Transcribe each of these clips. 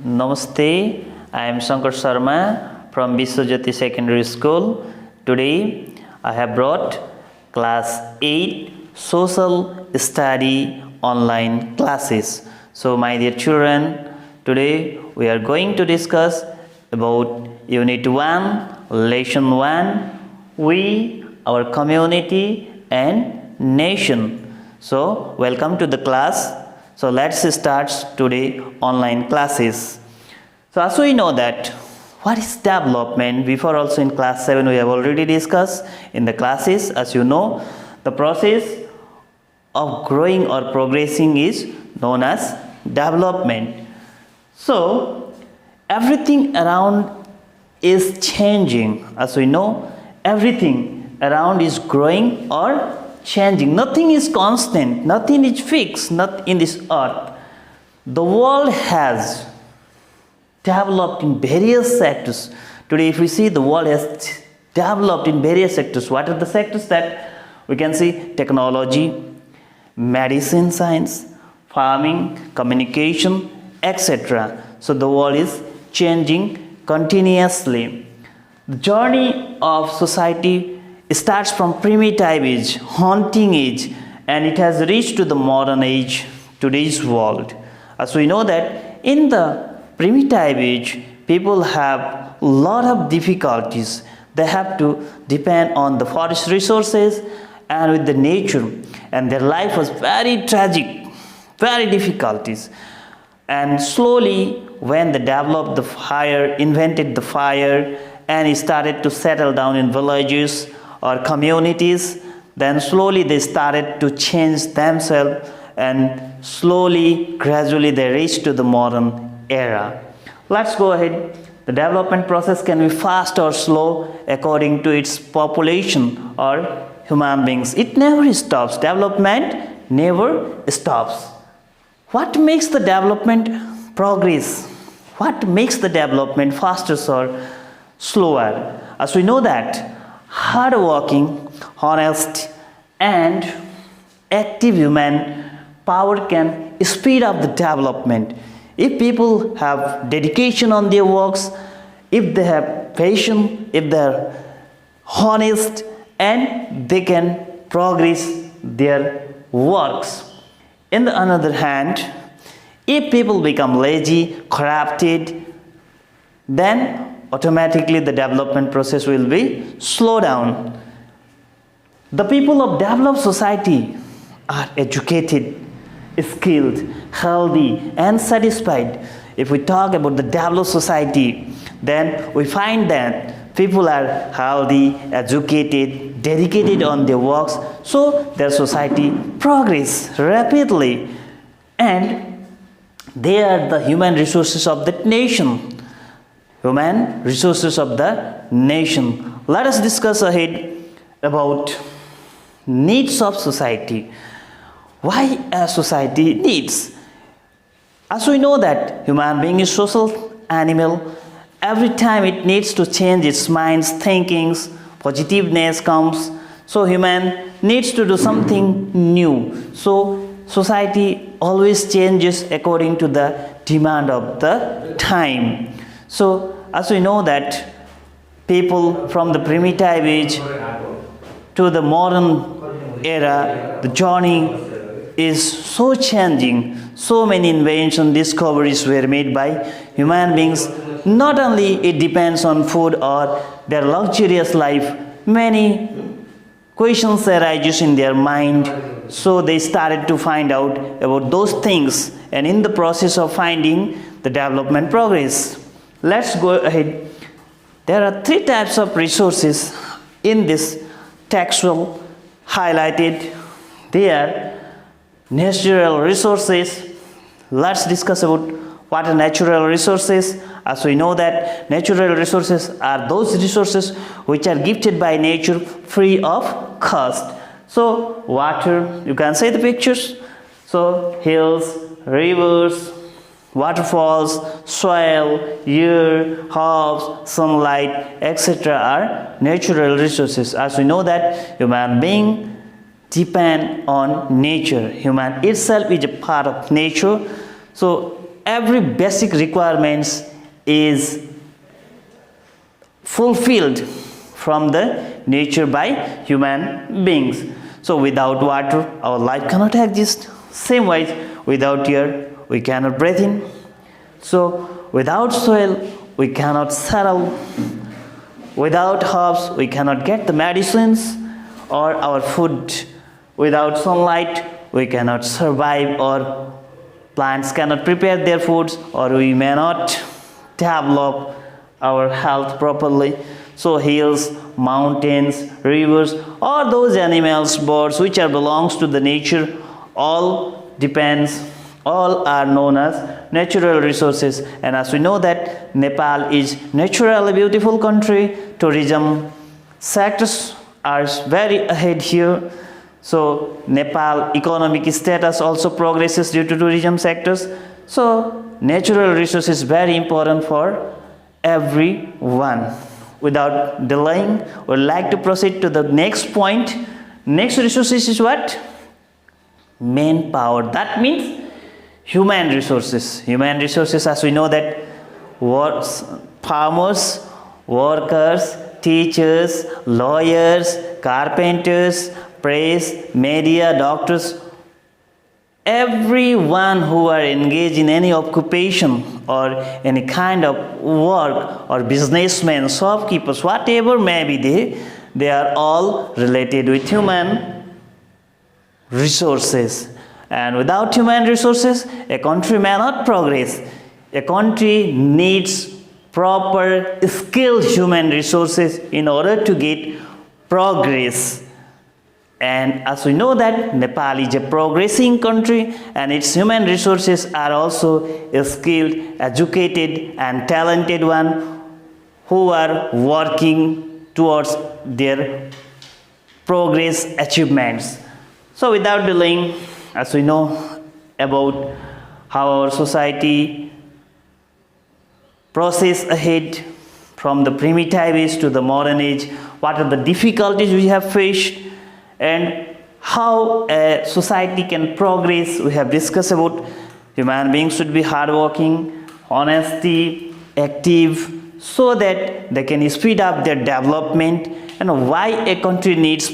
Namaste, I am Shankar Sharma from Vishwa Jyoti Secondary School. Today I have brought class 8 social study online classes. So my dear children, today we are going to discuss about Unit 1, Lesson 1, we, our community and nation. So welcome to the class. So let's start today online classes. So as we know that what is development, before also in class 7 we have already discussed in the classes. As you know, the process of growing or progressing is known as development. So everything around is changing. As we know, everything around is growing or changing. Nothing is constant, nothing is fixed, not in this earth. The world has developed in various sectors. Today if we see, the world has developed in various sectors. What are the sectors that we can see? Technology, medicine, science, farming, communication, etc. So the world is changing continuously. The journey of society starts from primitive age, hunting age, and it has reached to the modern age, today's world. As we know that in the primitive age, people have a lot of difficulties. They have to depend on the forest resources and with the nature, and their life was very tragic, very difficulties. And slowly, when they developed the fire, invented the fire, and started to settle down in villages or communities, then slowly they started to change themselves, and slowly, gradually they reached to the modern era. Let's go ahead. The development process can be fast or slow according to its population or human beings. It never stops. Development never stops. What makes the development progress? What makes the development faster or slower? As we know that hardworking, honest, and active human power can speed up the development. If people have dedication on their works, if they have passion, if they are honest, and they can progress their works. In the other hand, if people become lazy, corrupted, then automatically the development process will be slow down. The people of developed society are educated, skilled, healthy, and satisfied. If we talk about the developed society, then we find that people are healthy, educated, dedicated on their works, so their society progress rapidly, and they are the human resources of the nation. Human resources of the nation. Let us discuss ahead about needs of society. Why a society needs? As we know that human being is social animal, every time it needs to change its mind's thinkings, positiveness comes, so human needs to do something new. So society always changes according to the demand of the time. So as we know that people from the primitive age to the modern era, the journey is so changing. So many inventions, discoveries were made by human beings. Not only it depends on food or their luxurious life, many questions arises in their mind. So they started to find out about those things, and in the process of finding, the development progress. Let's go ahead. There are 3 types of resources in this textual highlighted. They are natural resources. Let's discuss about what are natural resources. As we know that natural resources are those resources which are gifted by nature free of cost. So water, you can see the pictures. So hills, rivers, waterfalls, soil, air, herbs, sunlight, etc. are natural resources. As we know that human being depend on nature. Human itself is a part of nature. So every basic requirements is fulfilled from the nature by human beings. So without water, our life cannot exist. Same way, without air, we cannot breathe in. So without soil, we cannot settle. Without herbs, we cannot get the medicines or our food. Without sunlight, we cannot survive, or plants cannot prepare their foods, or we may not develop our health properly. So hills, mountains, rivers, or those animals, birds which are belongs to the nature, all are known as natural resources. And as we know that Nepal is naturally beautiful country, tourism sectors are very ahead here. So Nepal economic status also progresses due to tourism sectors. So natural resources very important for everyone. Without delaying, we would like to proceed to the next point. Next resources is what? Manpower. That means human resources. Human resources, as we know that farmers, workers, teachers, lawyers, carpenters, press, media, doctors, everyone who are engaged in any occupation or any kind of work, or businessmen, shopkeepers, whatever may be, they are all related with human resources. And without human resources, a country may not progress. A country needs proper skilled human resources in order to get progress. And as we know that Nepal is a progressing country, and its human resources are also skilled, educated and talented one who are working towards their progress achievements. So without delaying, as we know about how our society process ahead from the primitive age to the modern age, what are the difficulties we have faced, and how a society can progress. We have discussed about human beings should be hardworking, honesty, active, so that they can speed up their development. And why a country needs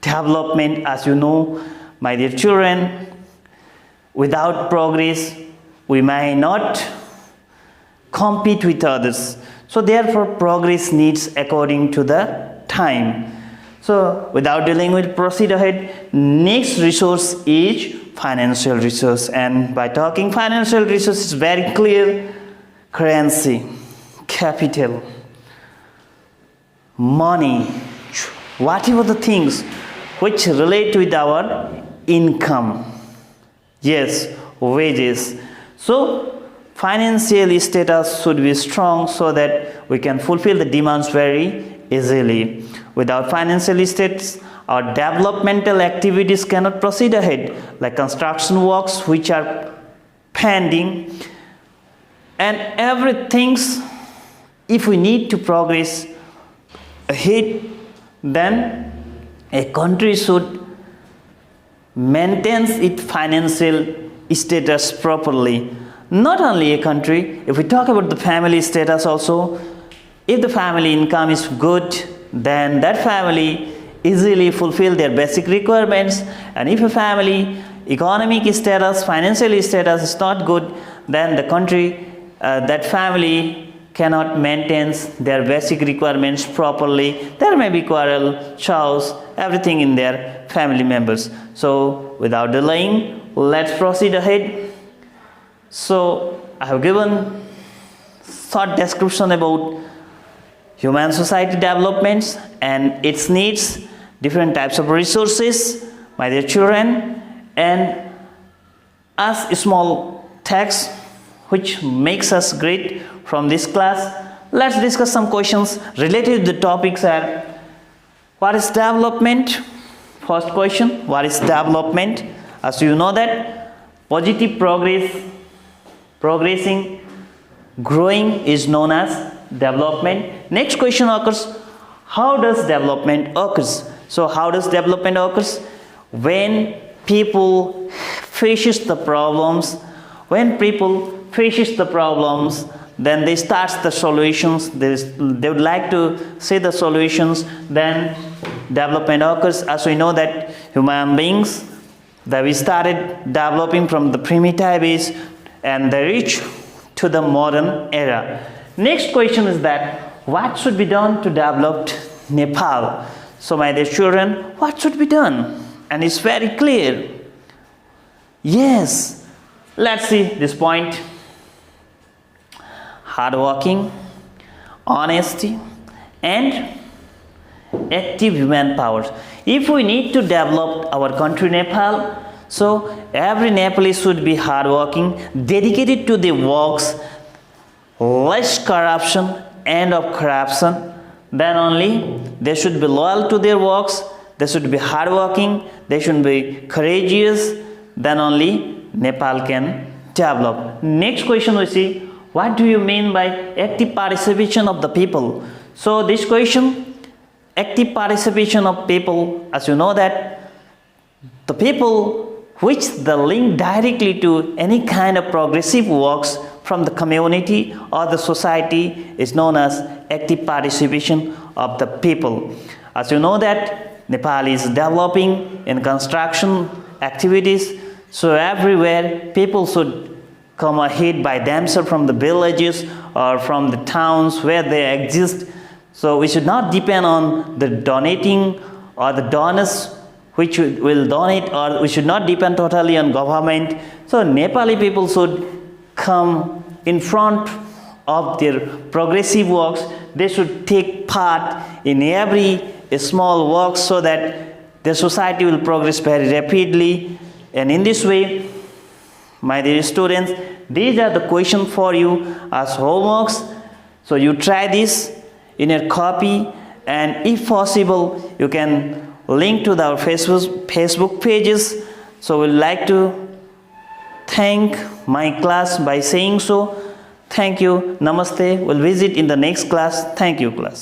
development, as you know, my dear children, without progress we may not compete with others. So therefore progress needs according to the time. So without dealing with, proceed ahead. Next resource is financial resource, and by talking financial resource, it's very clear: currency, capital, money, whatever the things which relate with our income. Yes, wages. So financial status should be strong so that we can fulfill the demands very easily. Without financial status, our developmental activities cannot proceed ahead, like construction works which are pending, and everything. If we need to progress ahead, then a country should maintain its financial status properly. Not only a country, if we talk about the family status also, if the family income is good, then that family easily fulfill their basic requirements. And if a family economic status, financial status is not good, then the country, that family cannot maintain their basic requirements properly. There may be quarrel, chaos, everything in their family members. So without delaying, let's proceed ahead. So I have given short description about human society developments and its needs, different types of resources, my dear children, and as a small text which makes us great from this class, let's discuss some questions related to the topics. Are what is development? First question, what is development? As you know that positive progress, progressing, growing is known as development. Next question occurs, how does development occurs? So how does development occurs? When people faces the problems, when people faces the problems, then they start the solutions, they would like to see the solutions, then development occurs. As we know that human beings, that we started developing from the primitive age and they reach to the modern era. Next question is that what should be done to develop Nepal? So my dear children, what should be done? And it's very clear. Yes, let's see this point. Hardworking, honesty, and active human powers. If we need to develop our country Nepal, so every Nepalese should be hardworking, dedicated to the works, less corruption, end of corruption. Then only they should be loyal to their works, they should be hardworking, they should be courageous. Then only Nepal can develop. Next question we see, what do you mean by active participation of the people? So this question, active participation of people, as you know that the people which the link directly to any kind of progressive works from the community or the society is known as active participation of the people. As you know that Nepal is developing in construction activities, so everywhere people should come ahead by themselves from the villages or from the towns where they exist. So we should not depend on the donating or the donors which will donate, or we should not depend totally on government. So Nepali people should come in front of their progressive works. They should take part in every small work so that the society will progress very rapidly. And in this way, my dear students, these are the questions for you as homeworks. So you try this in your copy, and if possible, you can link to our Facebook pages. So we'd like to thank my class by saying so. Thank you. Namaste. We'll visit in the next class. Thank you, class.